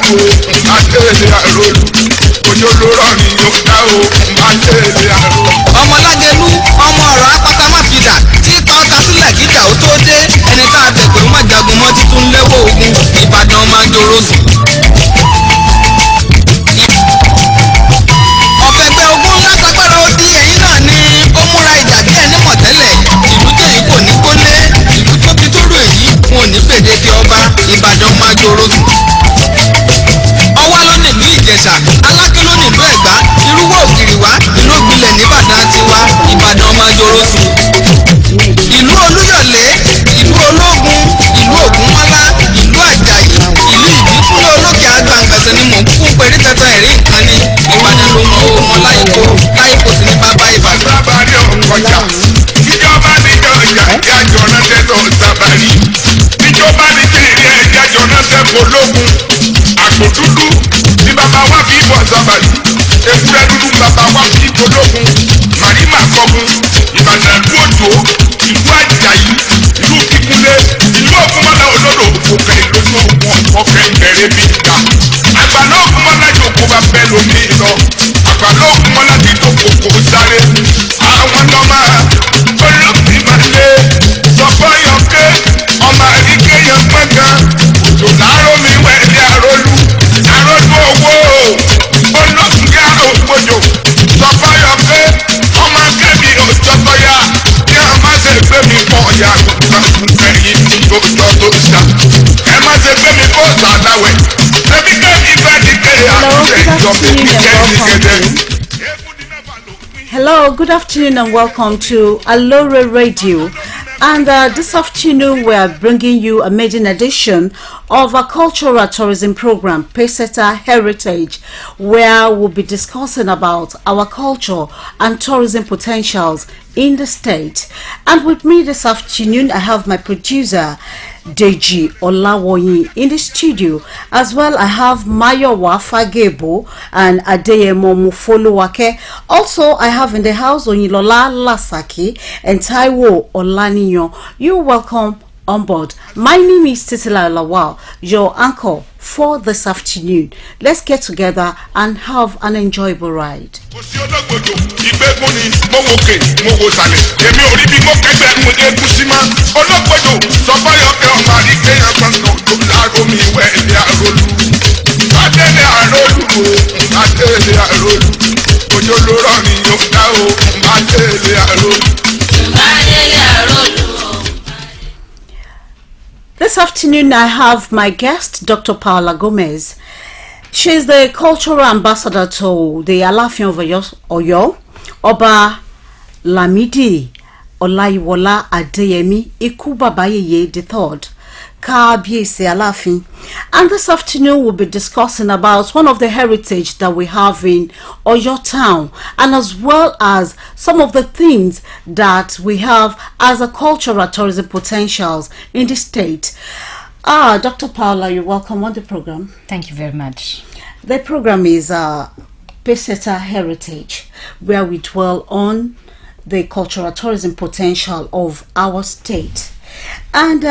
àrólù àtẹ̀lé àrólù òjò ló rọ̀ ní yọ̀ọ̀dá àtẹ̀lé àrólù. ọmọlágẹlú ọmọ ọ̀rọ̀ apáta má fi dà tí tọ́ka sílẹ̀ kíjà ó tó dé ẹni tá a bẹ̀ pé má jagun mọ́ títún léwó ogun ìbàdàn máa jòrò sùn. ọ̀fẹ́gbẹ́ ogun lásagbára ó di ẹ̀yìn náà ni ó múra ìjà bí ẹni mọ̀ tẹ́lẹ̀ ìlú tẹ̀yìn kò ní kólé ìlú tóbi tó rò èyí wọn ò ní gbèdéke ọba ìbàdàn máa jòrò sùn. ọwá ló nílùú ìjẹ̀ṣà aláké ló nílùú ẹ̀gbá irúwọ́ ògìrìwá ìlú ògbìlẹ̀ nìbàdàn tiwa ìbàdàn máa jòrò sùn. ìlú olúyọ̀lé ìlú ológun ìlú ògúnmọ́lá ìlú àjàyí ìlú ìbíkúnlẹ̀ olókè àgbàǹgbẹ̀sẹ̀ ni mò ń kún pẹ̀lú tẹ́tẹ́ ẹ̀rí nǹkan ni ìbàdàn ló mọ ọmọ láìkó láìkó sí ní bàbá ìbàdàn. sábàárì ọ̀kọ̀jà ìjọba níjọ ìjà ìjájọ ránṣẹ́ tó sábàárì ìjọba níjọ ìrìn ìjájọ ránṣẹ́ pológun àgbò dúdú ní bàbá wa fi bọ̀ sábàárì ewúrẹ́ dúdú bàbá wa fi pológun màrímà kọ́gun ìbàdàn ìlú òjò ìlú àjàyí ìlú kíkúlé ìlú ògúnmọ́lá olódò òkè ìlójú ogun ọ̀kẹ́ ìbẹ̀rẹ̀ bí ìjà àgbàlá ògúnmọ́lá jòkó bá bẹ́ẹ̀ lómi lọ àgbàlá ògúnmọ́lá ti tó kòkó sáré àwọn ọmọ olóògbé máa lé sọfọyọkẹ ọmọ àríkè yẹn gbọngàn òjò láàárọ̀ mi wẹ̀lẹ̀ àrólú owó olóògbé ògbójò sọfọyọkẹ ọmọ akẹ́mi òjọtọ̀yà kí a má ṣe gbé mi pọ̀ ọ̀yà ẹ̀yìn tó jọ tó ṣá ẹ má ṣe gbé mi kó sàdáwẹ̀ ṣebí kẹ́mi fẹ́ ní kẹ́yà àti ẹ̀jọ̀ mi ní kẹ́mi gẹ́gẹ́. Hello, good afternoon and welcome to Aloore Radio. And this afternoon we are bringing you a maiden edition of our cultural tourism program, Peseta Heritage, where we'll be discussing about our culture and tourism potentials in the state. And with me this afternoon, I have my producer, Deji Olawoyin, in the studio. As well, I have Mayowa Fagebo and Adeyemo Mufoluwake. Also, I have in the house Onilola Lasaki and Taiwo Olaniyo. You're welcome on board. My name is Titila Lawal, your anchor for this afternoon. Let's get together and have an enjoyable ride. This afternoon I have my guest, Dr. Paula Gomez. She is the cultural ambassador to the Aláàfin of Ọ̀yọ́, Ọba Lamidi Ọláyíwọlá Adéyẹmí Ikú Bàbá Yèyé III, Kábíyèsí Aláàfin. And this afternoon we'll be discussing about one of the heritage that we have in Ọ̀yọ́ town, and as well as some of the things that we have as a cultural tourism potentials in the state. Dr. Paula, you're welcome on the program. Thank you very much. The program is Peseta Heritage, where we dwell on the cultural tourism potential of our state. And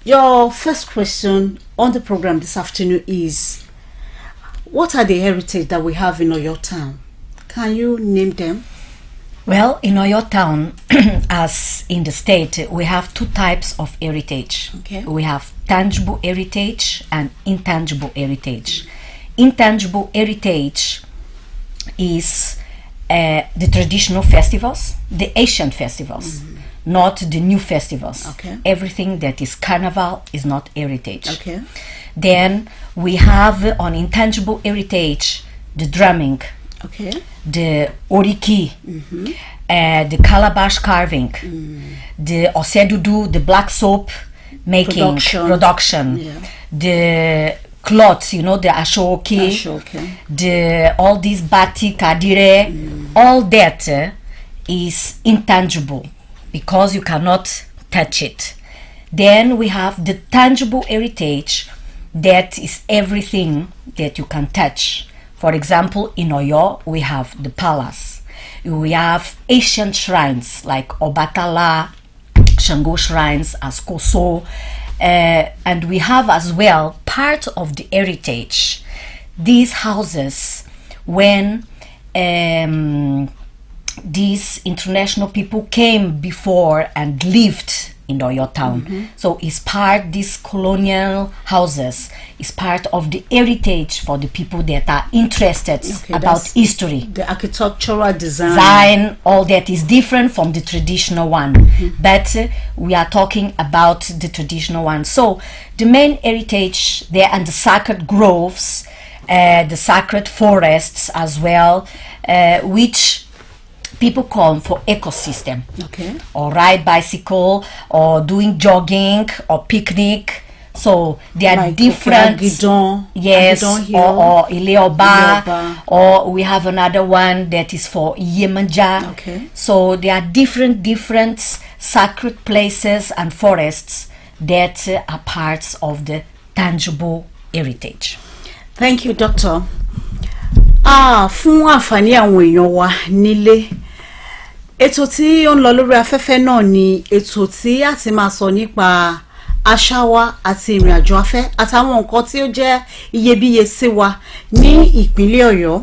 your first question on the program this afternoon is, what are the heritage that we have in Ọ̀yọ́ town? Can you name them? Well, in Ọ̀yọ́ town, as in the state, we have two types of heritage. Okay. We have tangible heritage and intangible heritage. Intangible heritage is the traditional festivals, the ancient festivals, not the new festivals. Okay. Everything that is carnival is not heritage. Okay. Then we have on intangible heritage the drumming, Okay. the oriki, the calabash carving, the osedudu, the black soap making, production, Yeah. the cloths, you know, the ashoke, the all these batik, adire, all that is intangible because you cannot touch it. Then we have the tangible heritage, that is everything that you can touch. For example, in Ọ̀yọ́, we have the palace. We have ancient shrines like Ọbàtálá, Ṣàngó shrines, Askoso, and we have as well part of the heritage. These houses, when these international people came before and lived in Oyo town, so it's part, these colonial houses is part of the heritage for the people that are interested about history. The architectural design, all that is different from the traditional one, but we are talking about the traditional one. So the main heritage there, and the sacred groves, the sacred forests as well, which people come for ecosystem, or ride bicycle, or doing jogging, or picnic. So there are like different, Agidon, yes, Agidon Hill, or Ileoba, or we have another one that is for Yemanja. So there are different sacred places and forests that are parts of the tangible heritage. Thank you, Doctor. Fún àǹfààní àwọn èèyàn wa nílé, ètò tí ó ń lọ lórí afẹ́fẹ́ náà ni ètò tí a ti máa sọ nípa àṣà wa àti ìrìn àjò afẹ́ àtàwọn nǹkan tí ó jẹ́ iyebíye sí wa ní ìpínlẹ̀ Ọ̀yọ́.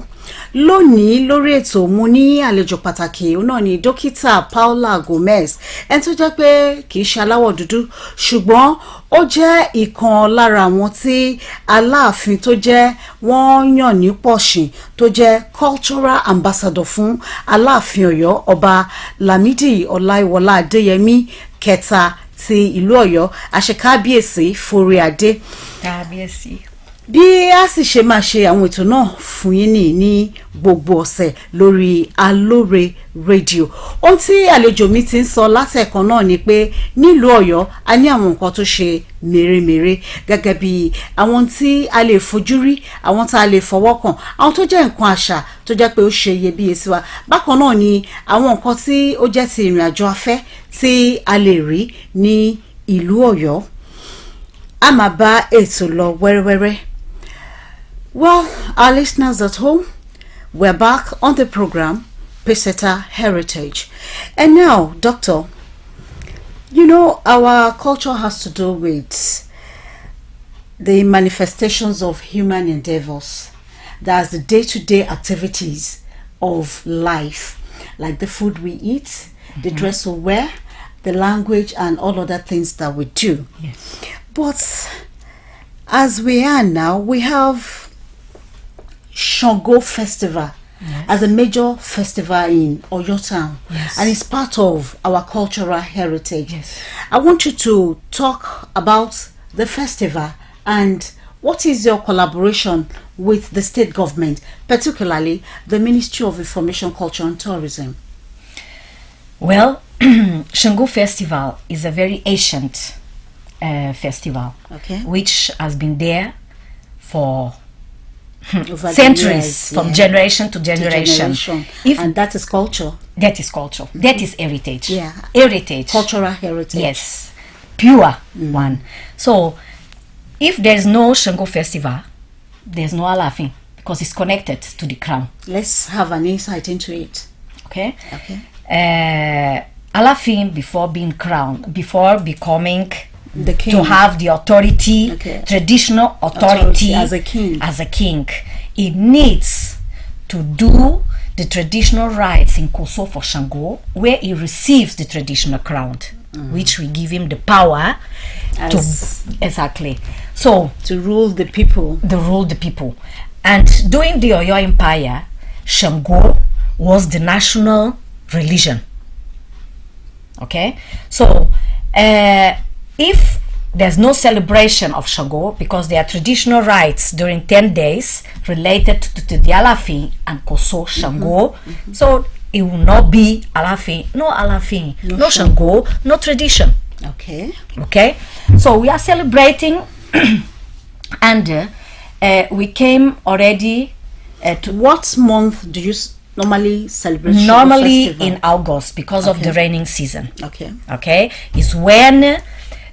Lónìí lórí ètò mo ní àlejò pàtàkì náà ni dókítà Paula Gomez, ẹni tó jẹ́ pé kì í ṣe aláwọ̀ dúdú ṣùgbọ́n ó jẹ́ ìkan lára àwọn tí Aláàfin tó jẹ́ wọ́n yàn ní pọ̀ṣìn tó jẹ́ cultural ambassador fún Aláàfin Ọ̀yọ́ Ọba Lámídì Ọláìwọlá Adéyẹmí kẹta ti ìlú Ọ̀yọ́, àṣekábíyèsí forí adé. Kábíyèsí. Bí a sì ṣe máa ṣe àwọn ètò náà fún yín ní gbogbo ọ̀sẹ̀ lórí Aloore Radio. Ohun tí àlejò mi ti ń sọ látẹ̀kan náà ni pé nílùú Ọ̀yọ́ a ní àwọn nǹkan tó ṣe mèremère gẹ́gẹ́ bí àwọn tí a lè fojú rí, àwọn tá a lè fọwọ́ kàn, àwọn tó jẹ́ nǹkan àṣà tó jẹ́ pé ó ṣe iyebíye sí wa. Bákan náà ni àwọn nǹkan tí ó jẹ́ ti ìrìn àjò afẹ́ tí a lè rí ní ìlú Ọ̀yọ́. A máa bá ètò lọ wẹ́rẹ́wẹ́rẹ́. Well, our listeners at home, we're back on the program, Peseta Heritage. And now, Doctor, you know, our culture has to do with the manifestations of human endeavors. That's the day-to-day activities of life, like the food we eat, the dress we wear, the language, and all other things that we do. Yes. But as we are now, we have Shango Festival as a major festival in Oyo town, and it's part of our cultural heritage. I want you to talk about the festival and what is your collaboration with the state government, particularly the Ministry of Information, Culture and Tourism. Well, Shango Festival is a very ancient festival, which has been there for centuries, from generation to generation. And that is culture. That is culture. That is heritage. Heritage. Cultural heritage. Yes. Pure one. So, if there's no Shango Festival, there's no Aláàfin, because it's connected to the crown. Let's have an insight into it. Okay. Aláàfin, before being crowned, before becoming the king, to have the authority, traditional authority as a king, he needs to do the traditional rites in Koso for Shango, where he receives the traditional crown, which will give him the power to rule the people. And during the Oyo Empire, Shango was the national religion. Okay, so if there's no celebration of Shango, because there are traditional rites during 10 days related to the Aláàfin and Koso Shango, so it will not be Aláàfin, no Shango, no tradition. Okay, so we are celebrating and we came already to what month do you normally celebrate? Normally in August, because of the raining season. Okay, is when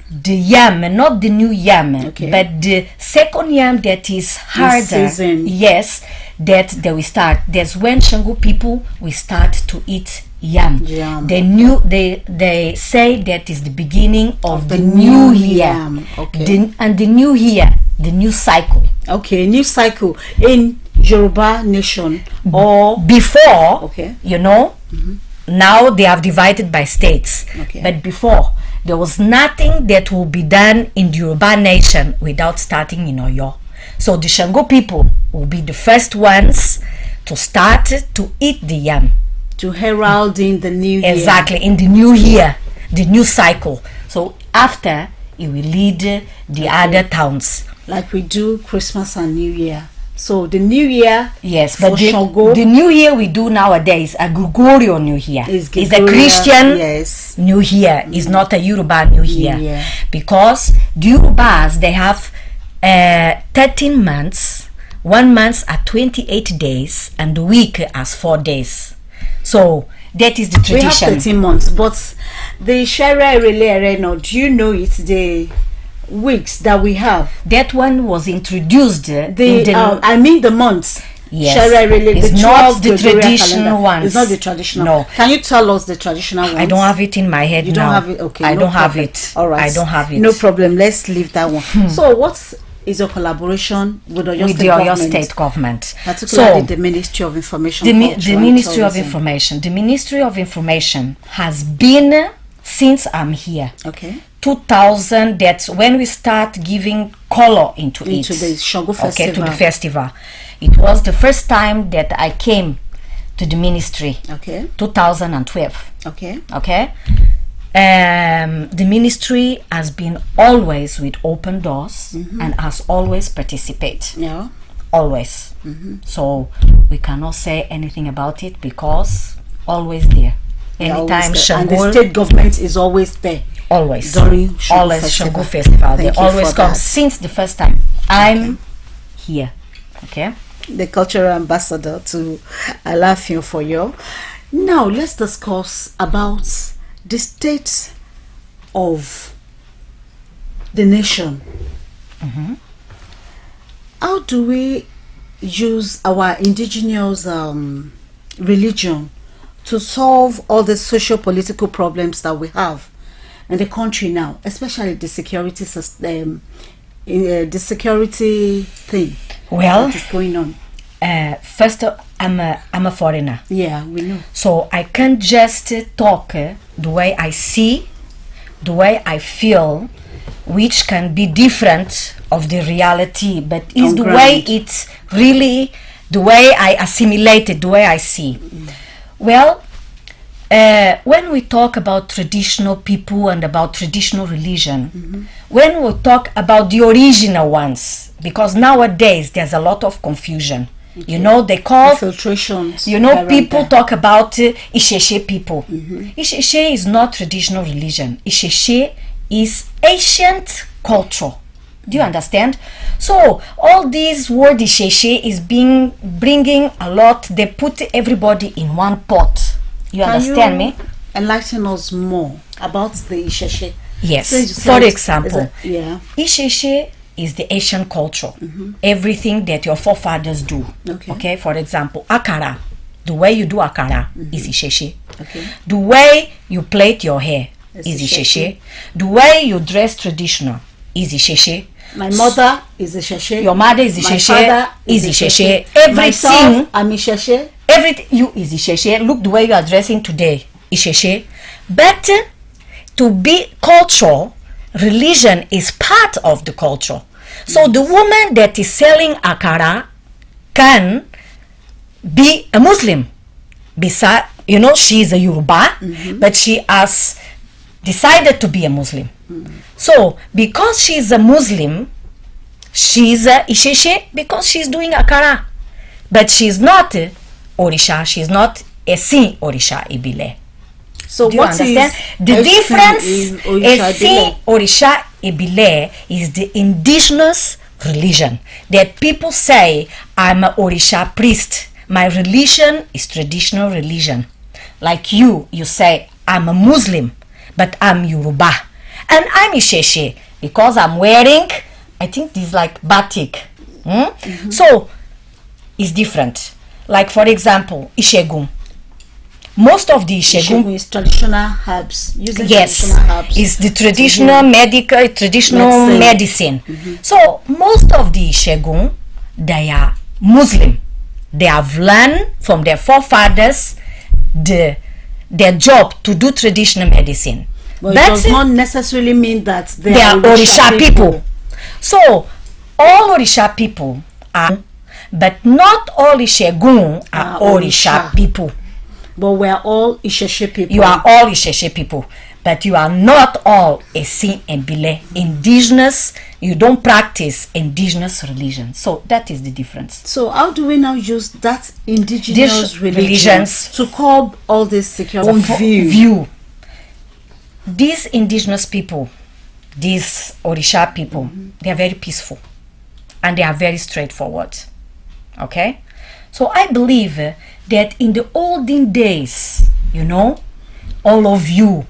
the yam, not the new yam, Okay. but the second yam that is harder. season. Yes, that they will start. That's when Shango people will start to eat yam. Yam. They say that is the beginning of the new year. yam. Okay. And the new year, the new cycle. Okay, new cycle in Yoruba nation or Before, Okay. you know, now they have divided by states. Okay. But before, there was nothing that will be done in the Yoruba nation without starting in Oyo. So the Shango people will be the first ones to start to eat the yam. to herald in the new year. Exactly, in the new year, the new cycle. So after, it will lead the other towns. Like we do Christmas and New Year. So the New Year, Yes, for but Shango the new year we do nowadays, a Gregorian New Year. is It's a Gregorian, Christian Yes. New Year. It's not a Yoruba New Year. Year. Because the Yorubas, they have 13 months, 1 month at 28 days, and the week as 4 days. So that is the We have tradition. 13 months, but the Sharia Relay, do you know it's the weeks that we have? That one was introduced in I mean the months. Yes. Sharia Relay, It's the not 12 the Gregorian traditional calendar. ones. It's not the traditional. No. Can you tell us the traditional ones? I don't have it in my head You now. don't have it? Okay. I no don't have problem. it. All right. I don't have it. No problem. Let's leave that one. So what is your collaboration with Oyo With State the Oyo government? State government. Particularly So, the Ministry of Information. the Culture and Ministry of Tourism. Information. The Ministry of Information has been, since I'm here, Okay. 2000, that's when we start giving color into Into it. the Shango Okay, to Festival. the festival. It was the first time that I came to the ministry, Okay. 2012. Okay. Okay. The ministry has been always with open doors and has always participate. Yeah. Always. So we cannot say anything about it because always there. They're always Anytime there. And the Shango, state government is always there. always during Shango always Festival. Shango Festival. They Thank you always for come that. since the first time I'm here. Okay. The cultural ambassador to Alafin for you. Now let's discuss about the state of the nation. How do we use our indigenous religion to solve all the socio-political problems that we have in the country now, especially the security system, the security thing Well, that is going on? first I'm a foreigner. Yeah, we know. So I can't just talk the way I see, the way I feel, which can be different of the reality, but is On the ground. way it's really, the way I assimilate it, the way I see. Well, when we talk about traditional people and about traditional religion, when we talk about the original ones, because nowadays there's a lot of confusion. You know, they call Infiltrations. you know, around people there. talk about Isheshe people. Isheshe is not traditional religion. Isheshe is ancient culture. Do you understand? So all these word Isheshe is bringing a lot. They put everybody in one pot. You Can understand you me? enlighten us more about the Isheshe? Yes. So you For said- example, is it- yeah. Isheshe is the Asian culture. Everything that your forefathers do. Okay. For example, akara. The way you do akara is Isheshe. Okay. The way you plait your hair It's is Isheshe. Isheshe. The way you dress traditional is Isheshe. My mother is Isheshe. Your mother is My Isheshe. father Is Isheshe. Myself, Everything, I'm Isheshe. everything you is Isheshe. Look the way you are dressing today, Isheshe. But to be culture, religion is part of the culture. So the woman that is selling akara can be a Muslim. Besides, you know, she is a Yoruba, but she has decided to be a Muslim. So because she is a Muslim, she is a Isheshe because she's doing akara. But she's not a Orisha, she's not a Sin Orisha Ibile. So Do you what is understand? The Esin difference in Orisha is Ibile? Orisha Ibile is the indigenous religion that people say I'm a Orisha priest. My religion is traditional religion. Like you say I'm a Muslim, but I'm Yoruba. And I'm Isheshe because I'm wearing, I think this is like batik. So it's different. Like for example, Ishegun. Most of the Ishegun is traditional herbs. Using yes, traditional herbs. it's the traditional medical, traditional medicine. So most of the Ishegun, they are Muslim. They have learned from their forefathers their job to do traditional medicine. But it does not necessarily mean that they are Orisha people. So all Orisha people are, but not all Ishegun are Orisha people. But we are all Isheshe people. You are all Isheshe people, but you are not all Esin and Bile. Indigenous, you don't practice indigenous religion. So that is the difference. So how do we now use that indigenous religions to curb all this security view? These indigenous people, these Orisha people, they are very peaceful and they are very straightforward. Okay? So I believe that in the olden days, you know, all of you,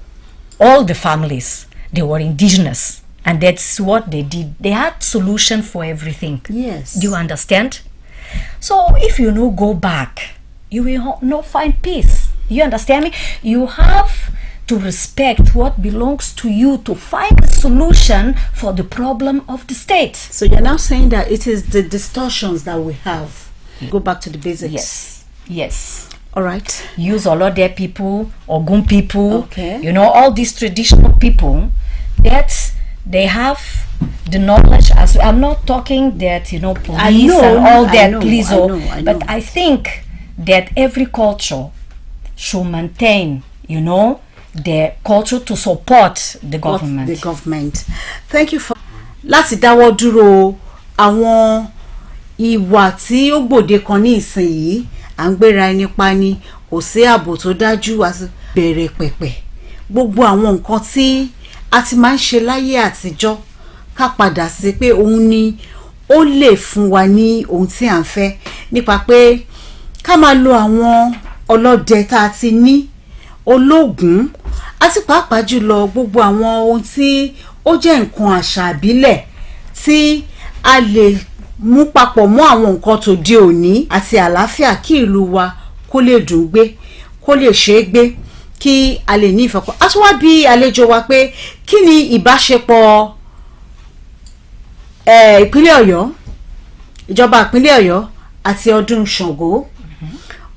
all the families, they were indigenous. And that's what they did. They had solution for everything. Yes. Do you understand? So if you no go back, you will not find peace. You understand me? You have to respect what belongs to you to find a solution for the problem of the state. So you're now saying that it is the distortions that we have. Go back to the basics. Yes. Yes. All right. Use Olode people, Ogun people, okay. You know, all these traditional people that they have the knowledge. As I'm not talking that, you know, police and all that, please, but I think that every culture should maintain, you know, their culture to support the government. The government. Thank you for. Láti dáwọ́ dúró àwọn ìwà tí ó gbòde kan ní ìsìn yìí à ń gbéra ẹni pa ni kò sí ààbò tó dájú bẹ̀rẹ̀ pẹ̀pẹ̀ gbogbo àwọn nǹkan tí a ti máa ń ṣe láyé àtijọ́ ká padà sí pé òun ni ó lè fún wa ní ohun tí à ń fẹ́ nípa pé ká máa lo àwọn ọlọ́dẹ tá a ti ní ológun àti pàápàá jùlọ gbogbo àwọn ohun tí ó jẹ́ nǹkan àṣà àbílẹ̀ tí a lè mú papọ̀ mọ́ àwọn nǹkan tó di òní àti àlàáfíà kí ìlú wa kó lè dùn gbé kó lè ṣe é gbé kí a lè ní ìfọ̀kàn. A tún wá bí àlejò wa pé kí ni ìbáṣepọ̀ ìpínlẹ̀ Ọ̀yọ́ ìjọba ìpínlẹ̀ Ọ̀yọ́ àti ọdún Ṣàngó.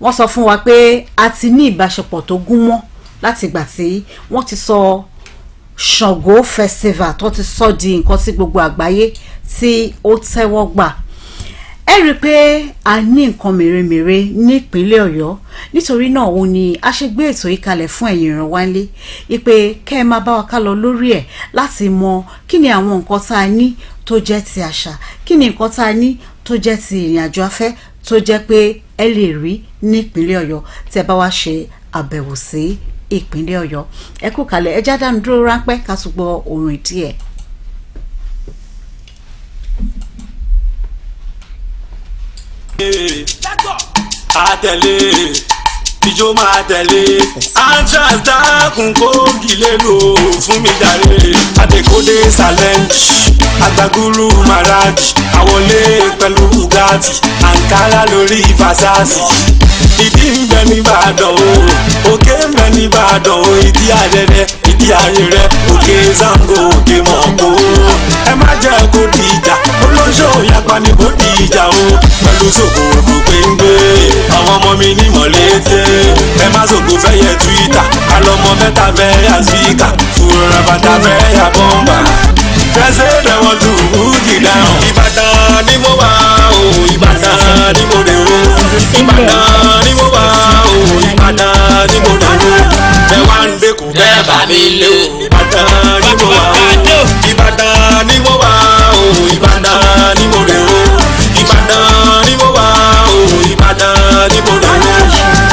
Wọ́n sọ fún wa pé a ti ní ìbáṣepọ̀ tó gún mọ́ láti ìgbà tí wọ́n ti sọ Ṣàngó festival tó ti sọ di nǹkan tí gbogbo àgbáyé tí ó tẹ́wọ́ gbà. Ẹ rí i pé a ní nǹkan mèremère nípínlẹ̀ Ọ̀yọ́ nítorí náà òun ni a ṣe gbé ètò yìí kalẹ̀ fún ẹ̀yin ìran wa nílé ipe kẹ́ ẹ máa bá wa ká lọ lórí ẹ̀ láti mọ kí ni àwọn nǹkan tá a ní tó jẹ́ ti àṣà kí ni nǹkan tá a ní tó jẹ́ ti ìrìn àjò afẹ́ tó jẹ́ pé ẹ lè rí nípínlẹ̀ Ọ̀yọ́ tẹ́ bá wá ṣe àbẹ̀wò sí ìpínlẹ̀ Ọ̀yọ́. Ẹ kú kalẹ̀ ẹ já dánu dúró ráńpẹ́ ká tún gbọ́ orin díẹ̀. Àtẹ̀lé ìjó máa tẹ̀lé entrance dákun kó gilé lò fún mi jàre àtẹ̀kọ́dé challenge àgbàgúrú maraj àwọlé pẹ̀lú bugatti ankara lórí fasasi ìdí ń bẹ nìbàdàn o òkè ń bẹ nìbàdàn o ìdí àrẹrẹ ìdí àrẹrẹ òkè zango òkè mọ̀ọ́kó ẹ má jẹ́ kó di ìjà olóṣò yapa ni kó di ìjà o pẹ̀lú sòkòrò péńgbé àwọn ọmọ mi ní mọ̀lẹ́tẹ̀ ẹ má sòkò fẹ́ yẹ twitter alọ́mọ mẹ́ta fẹ́ yà spíkà fúnra bàtà fẹ́ yà bọ́mbà fẹsẹ̀ dẹ̀wọ̀n tù búùkì dáhùn. Ìbàdàn ni mo wà o Ìbàdàn ni mo dé o Ìbàdàn ni mo wà o Ìbàdàn ni mo dé o ẹ wá ń dẹkù bẹ́ẹ̀ bá mi lé o Ìbàdàn ni mo wà o Ìbàdàn ni mo wà o Ìbàdàn ni mo dé o Ìbàdàn ni mo wà o Ìbàdàn ni mo dé o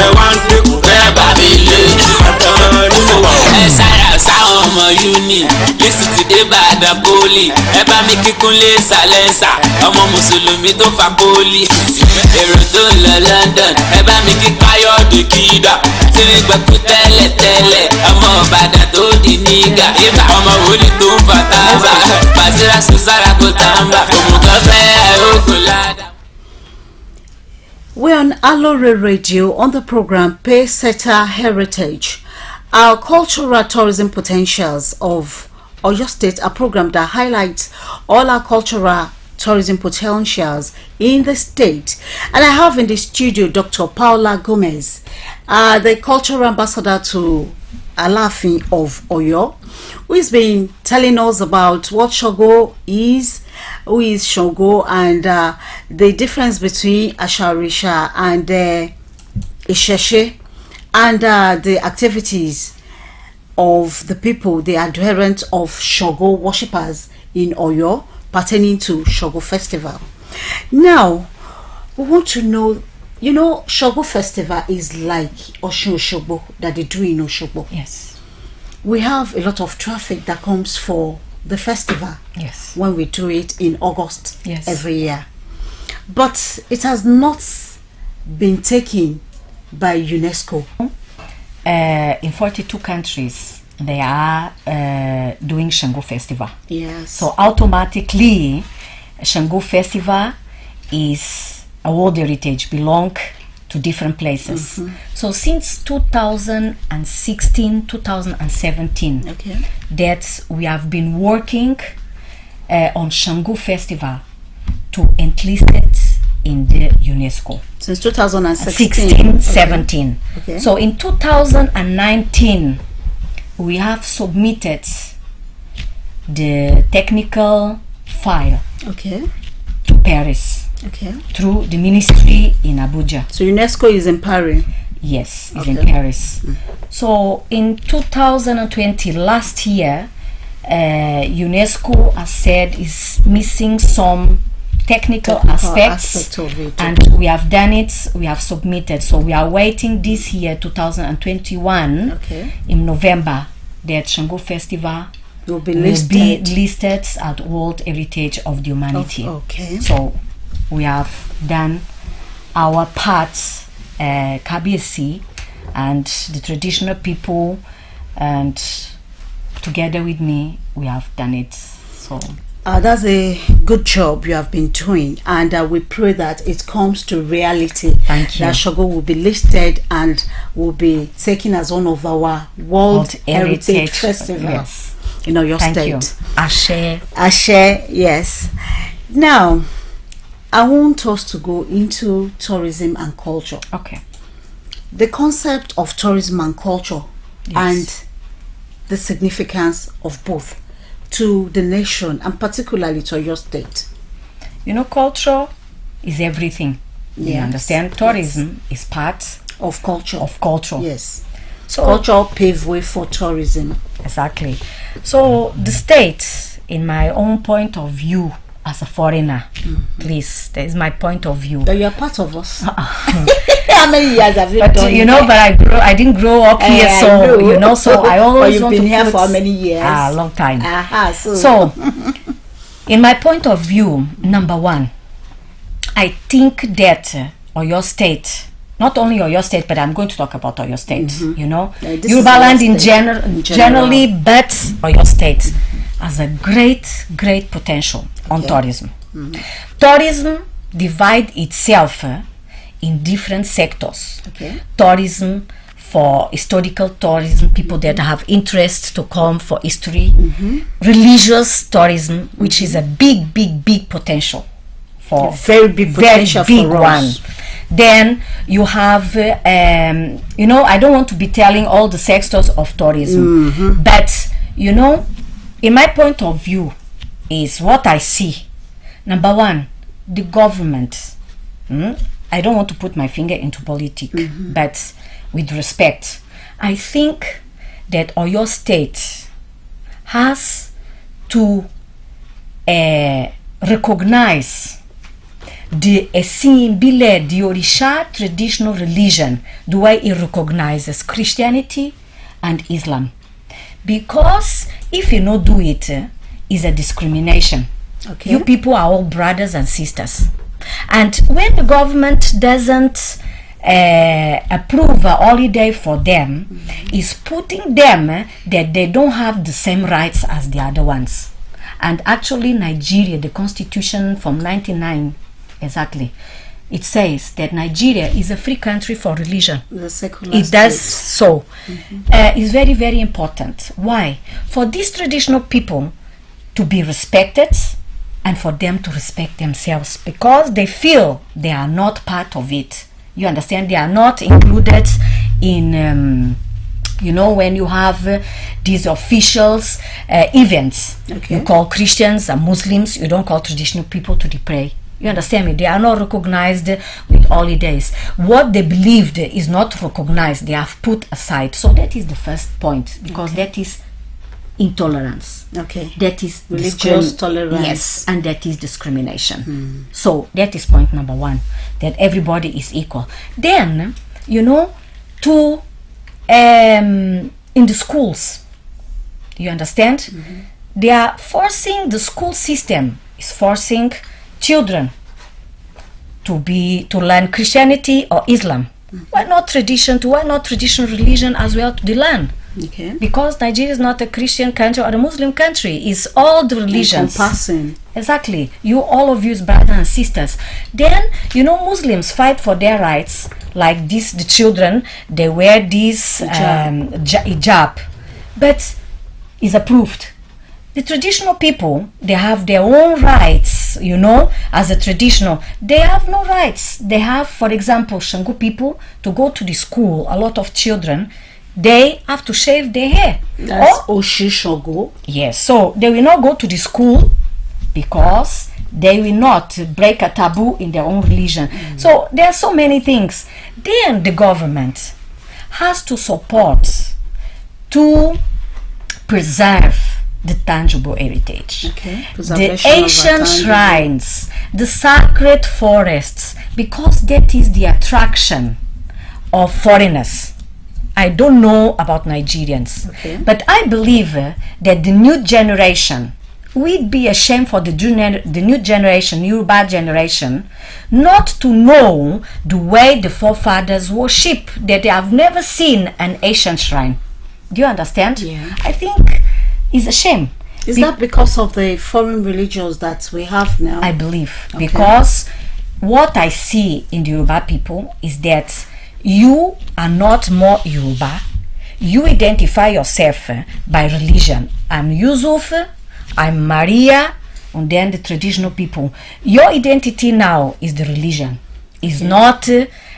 ẹ wá ń dẹkù bẹ́ẹ̀ bá mi lé o Ìbàdàn ni mo wà o. Ẹ sára sáwọn ọmọ uni lẹ́sìn ti dé Ìbàdàn poli ẹ bá mi kíkó kúnlé sàlẹ́sà ọmọ mùsùlùmí tó fa pólì èrò tó ń lọ London ẹ bá mi kí Káyọ̀dé kídà tí mi gbẹ̀kú tẹ́lẹ̀tẹ́lẹ̀ ọmọ Ìbàdàn tó di nígà ọmọ wòlíì tó ń fa tábà Bàṣírà Sùsára kò tàǹbà òmùgọ̀ fẹ́ àìrókò ládàá. We're on Aloore Radio on the program Pacesetter Heritage. Our cultural tourism potentials of Oyo State, a program that highlights all our cultural tourism potentials in the state. And I have in the studio Dr. Paula Gomez, the cultural ambassador to Alaafin of Oyo, who has been telling us about what Shogo is, who is Shogo, and the difference between Asharisha and Isheshe, and the activities of the people, the adherents of Shogo worshippers in Oyo pertaining to Shogo Festival. Now, we want to know, you know, Shogo Festival is like Osun Osogbo that they do in Osogbo. Yes. We have a lot of traffic that comes for the festival. Yes. When we do it in August. Yes. Every year. But it has not been taken by UNESCO. In 42 countries, they are doing Shango Festival. Yes. So automatically, Shango Festival is a World Heritage, belong to different places. So since 2016, 2017, Okay. that we have been working on Shango Festival to enlist it in the UNESCO. Since 2016. 16, 17. Okay. So in 2019, we have submitted the technical file Okay. to Paris Okay. through the ministry in Abuja. So UNESCO is in Paris. Yes, it's in Okay. Paris. So in 2020, last year, UNESCO has said is missing some technical aspects, aspect of it. and we have done it, we have submitted. So we are waiting this year, 2021, Okay. in November, that Shango Festival Will be will listed. be listed as World Heritage of the Humanity. Okay. So we have done our parts, Kabiyesi and the traditional people, and together with me, we have done it. So That's a good job you have been doing, and we pray that it comes to reality. Thank you. That Shogo will be listed and will be taken as one of our World Heritage Festival Yes. in Oyo Thank State. you. Ashe. Ashe, yes. Now, I want us to go into tourism and culture. Okay. The concept of tourism and culture, Yes. and the significance of both to the nation, and particularly to your state. You know, culture is everything. You Yes. understand? Tourism is part Of culture. of culture. Yes. So Culture pave way for tourism. exactly. So the state, in my own point of view, as a foreigner, please, that is my point of view. But you're part of us. How many years have you But done? you know, but I didn't grow up here, I so know. you know, so I But always you've want been to here put- for how many years? A long time. Aha, So, in my point of view, number one, I think that Oyo State, not only Oyo State, but I'm going to talk about Oyo State, you know, Yeah, this Yoruba is land Oyo in, State. In generally, but Oyo State has a great potential on Okay. tourism. Tourism divide itself in different sectors. Okay. Tourism for historical tourism, people that have interest to come for history. Religious tourism, which is a big potential for very big potential very big for one. us. Then you have, you know, I don't want to be telling all the sectors of tourism, but you know, in my point of view, is what I see. Number one, the government. I don't want to put my finger into politics, but with respect, I think that Oyo State has to recognize the Esimbile, the Orisha traditional religion, the way it recognizes Christianity and Islam. Because if you not do it, is a discrimination. Okay. You people are all brothers and sisters. And when the government doesn't approve a holiday for them, is putting them that they don't have the same rights as the other ones. And actually Nigeria, the constitution from 99 exactly, it says that Nigeria is a free country for religion. The secular It does state. so. It's very, very important. Why? For these traditional people to be respected and for them to respect themselves, because they feel they are not part of it. You understand? They are not included in when you have these officials events. Okay. You call Christians and Muslims, you don't call traditional people to pray. You understand me? They are not recognized with holidays. What they believed is not recognized. They have put aside. So that is the first point, because that is intolerance. Okay. That is Religious tolerance. Yes, and that is discrimination. So that is point number one, that everybody is equal. Then, to in the schools, you understand? They are forcing, the school system is forcing children to learn Christianity or Islam. Why not traditional religion as well to learn? Okay. Because Nigeria is not a Christian country or a Muslim country. It's all the religions. Encompassing. Exactly. All of you as brothers and sisters. Then, Muslims fight for their rights. Like this, the children, they wear this hijab. But it's approved. The traditional people, they have their own rights, as a traditional. They have no rights. They have, for example, Shango people, to go to the school, a lot of children, they have to shave their hair. That's Oshishogo. Yes, so they will not go to the school because they will not break a taboo in their own religion. So there are so many things. Then the government has to support to preserve the tangible heritage, the ancient shrines, the sacred forests, because that is the attraction of foreigners. I don't know about Nigerians, but I believe that the new generation, we'd be ashamed for the new generation, Yoruba generation, not to know the way the forefathers worship, that they have never seen an ancient shrine. Do you understand? Yeah. I think it's a shame. Is that because of the foreign religions that we have now? I believe. Because what I see in the Yoruba people is that you are not more Yoruba. You identify yourself by religion. I'm Yusuf, I'm Maria, and then the traditional people. Your identity now is the religion. It's not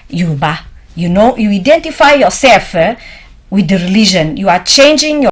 Yoruba. You identify yourself with the religion. You are changing your